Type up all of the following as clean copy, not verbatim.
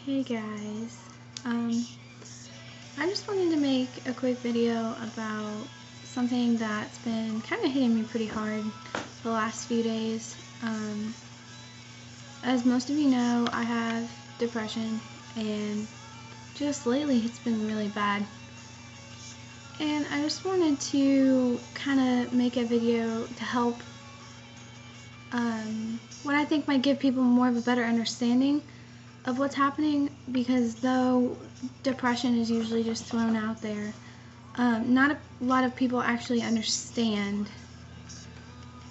Hey guys, I just wanted to make a quick video about something that's been kind of hitting me pretty hard the last few days. As most of you know, I have depression, and just lately it's been really bad. And I just wanted to kind of make a video to help what I think might give people more of a better understanding of what's happening, because though depression is usually just thrown out there, not a lot of people actually understand.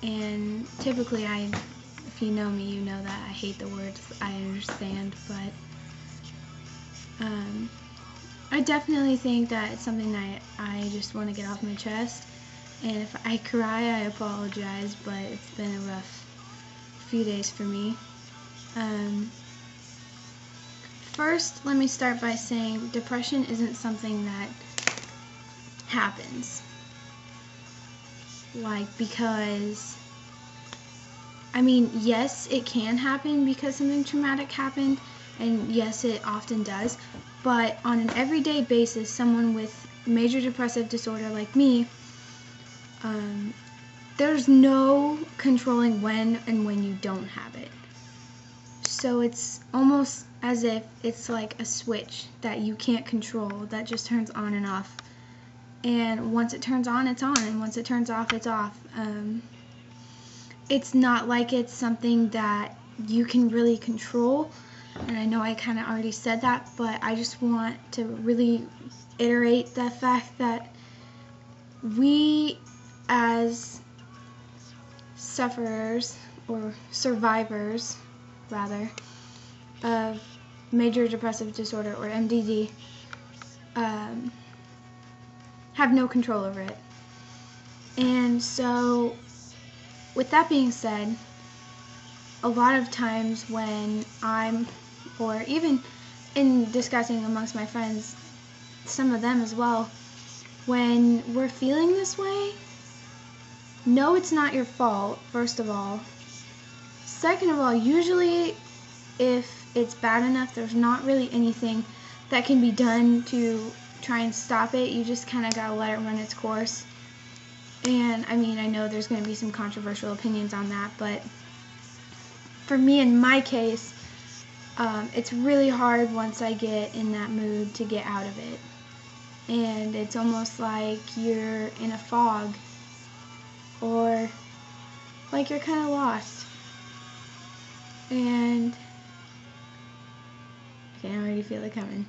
And typically, if you know me, you know that I hate the words I understand, but I definitely think that it's something that I just want to get off my chest. And if I cry, I apologize, but it's been a rough few days for me. First, let me start by saying depression isn't something that happens. Because, yes, it can happen because something traumatic happened, and yes, it often does, but on an everyday basis, someone with major depressive disorder like me, there's no controlling when and when you don't have it. So it's almost as if it's like a switch that you can't control, that just turns on and off. And once it turns on, it's on, and once it turns off, it's off. It's not like it's something that you can really control, and I know I kind of already said that, but I just want to really iterate the fact that we, as sufferers, or survivors rather, of major depressive disorder, or MDD, have no control over it. And so, with that being said, a lot of times when or even in discussing amongst my friends, some of them as well, when we're feeling this way, no, it's not your fault, first of all. Second of all, usually if it's bad enough, there's not really anything that can be done to try and stop it. You just kind of gotta let it run its course. And I know there's going to be some controversial opinions on that, but for me, in my case, it's really hard once I get in that mood to get out of it. And it's almost like you're in a fog, or like you're kind of lost. And I can already feel it coming.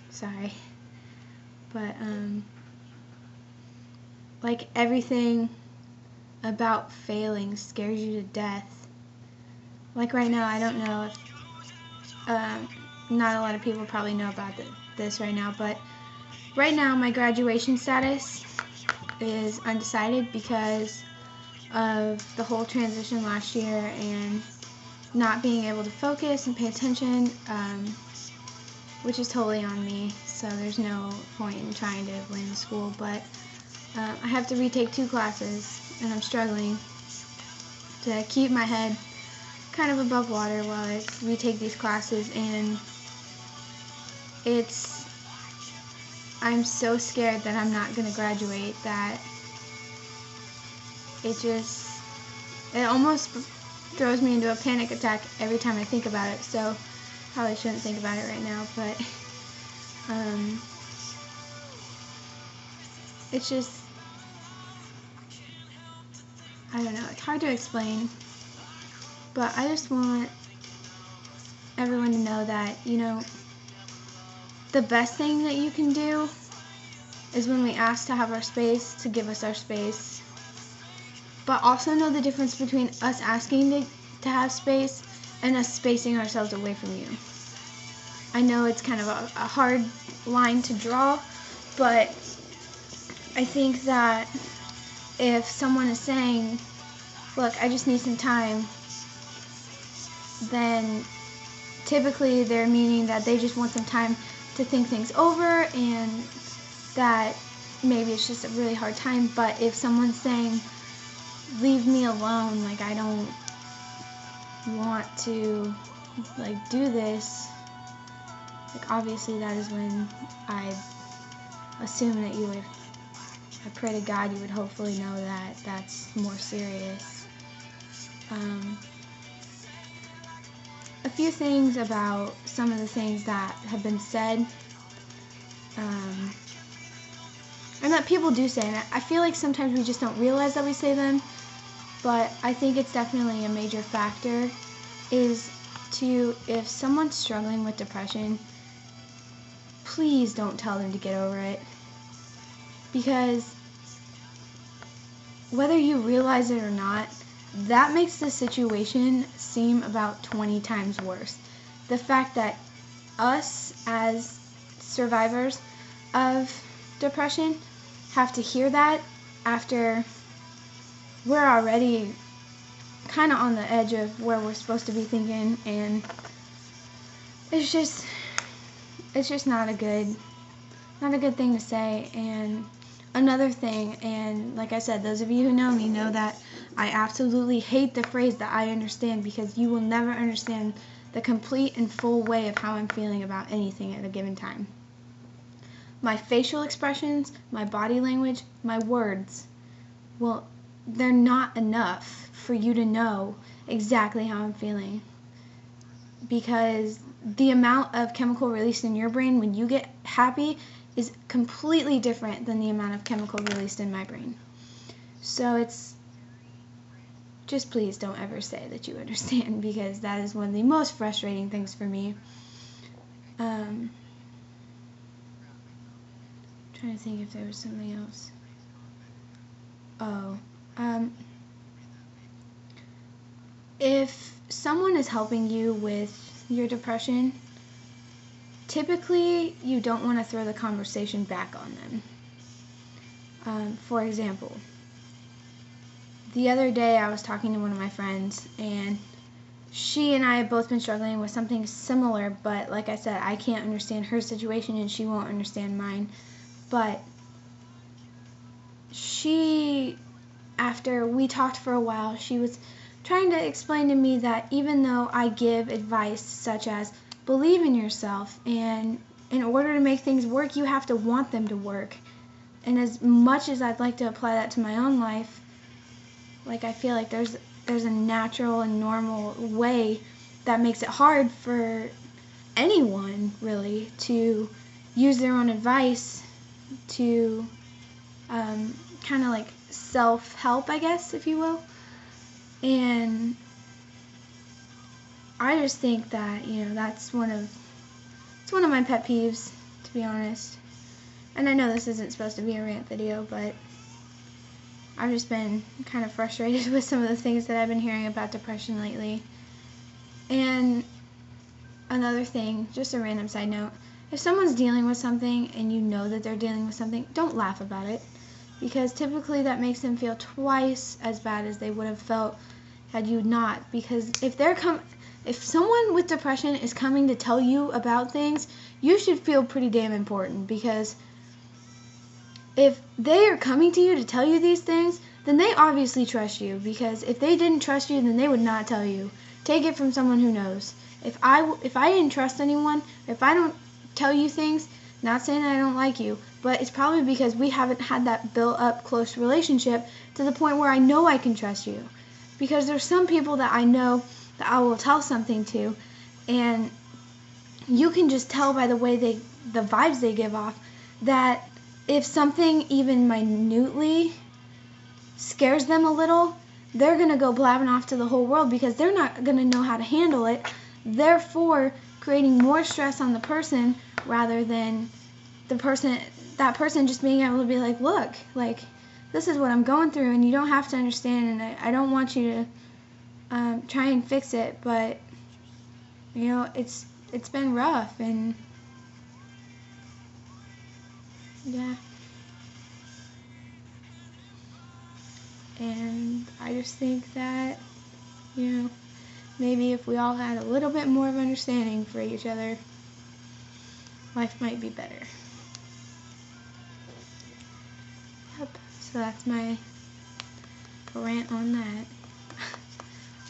Sorry. But, like, everything about failing scares you to death. Like right now, I don't know if, not a lot of people probably know about this right now, but right now my graduation status is undecided because of the whole transition last year and not being able to focus and pay attention, which is totally on me, so there's no point in trying to blame the school, but I have to retake 2 classes, and I'm struggling to keep my head kind of above water while I retake these classes, and I'm so scared that I'm not going to graduate that it almost throws me into a panic attack every time I think about it, so probably shouldn't think about it right now, but it's just, I don't know, it's hard to explain, but I just want everyone to know that, the best thing that you can do is when we ask to have our space, to give us our space, but also know the difference between us asking to have space and us spacing ourselves away from you. I know it's kind of a hard line to draw, but I think that if someone is saying, look, I just need some time, then typically they're meaning that they just want some time to think things over, and that maybe it's just a really hard time. But if someone's saying, leave me alone, like, I don't want to, like, do this, like obviously that is when I assume that you would, I pray to God you would hopefully know that that's more serious. A few things about some of the things that have been said, and that people do say, and I feel like sometimes we just don't realize that we say them, but I think it's definitely a major factor, is if someone's struggling with depression, please don't tell them to get over it, because whether you realize it or not, that makes the situation seem about 20 times worse. The fact that us as survivors of depression have to hear that after we're already kind of on the edge of where we're supposed to be thinking, and it's just not a good thing to say. And another thing, and like I said, those of you who know me know that I absolutely hate the phrase that I understand, because you will never understand the complete and full way of how I'm feeling about anything at a given time. My facial expressions, my body language, my words, well, they're not enough for you to know exactly how I'm feeling, because the amount of chemical released in your brain when you get happy is completely different than the amount of chemical released in my brain. So it's just, please don't ever say that you understand, because that is one of the most frustrating things for me. Trying to think if there was something else. If someone is helping you with your depression, typically you don't want to throw the conversation back on them. For example, the other day I was talking to one of my friends, and she and I have both been struggling with something similar, but like I said, I can't understand her situation and she won't understand mine. But after we talked for a while, she was trying to explain to me that even though I give advice such as believe in yourself, and in order to make things work, you have to want them to work. And as much as I'd like to apply that to my own life, like I feel like there's a natural and normal way that makes it hard for anyone really to use their own advice to kind of like self-help, I guess, if you will. And I just think that, that's one of my pet peeves, to be honest. And I know this isn't supposed to be a rant video, but I've just been kind of frustrated with some of the things that I've been hearing about depression lately. And another thing, just a random side note, if someone's dealing with something and you know that they're dealing with something, don't laugh about it, because typically that makes them feel twice as bad as they would have felt had you not. Because if someone with depression is coming to tell you about things, you should feel pretty damn important, because if they are coming to you to tell you these things, then they obviously trust you, because if they didn't trust you, then they would not tell you. Take it from someone who knows. If I didn't trust anyone, if I don't tell you things, not saying that I don't like you, but it's probably because we haven't had that built up close relationship to the point where I know I can trust you. Because there's some people that I know that I will tell something to, and you can just tell by the way the vibes they give off, that if something even minutely scares them a little, they're going to go blabbing off to the whole world, because they're not going to know how to handle it, therefore creating more stress on the person, rather than that person just being able to be like, look, like, this is what I'm going through, and you don't have to understand, and I don't want you to try and fix it, but it's been rough, and yeah. And I just think that, maybe if we all had a little bit more of understanding for each other, life might be better. Yep, so that's my rant on that.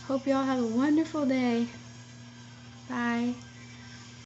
Hope y'all have a wonderful day. Bye.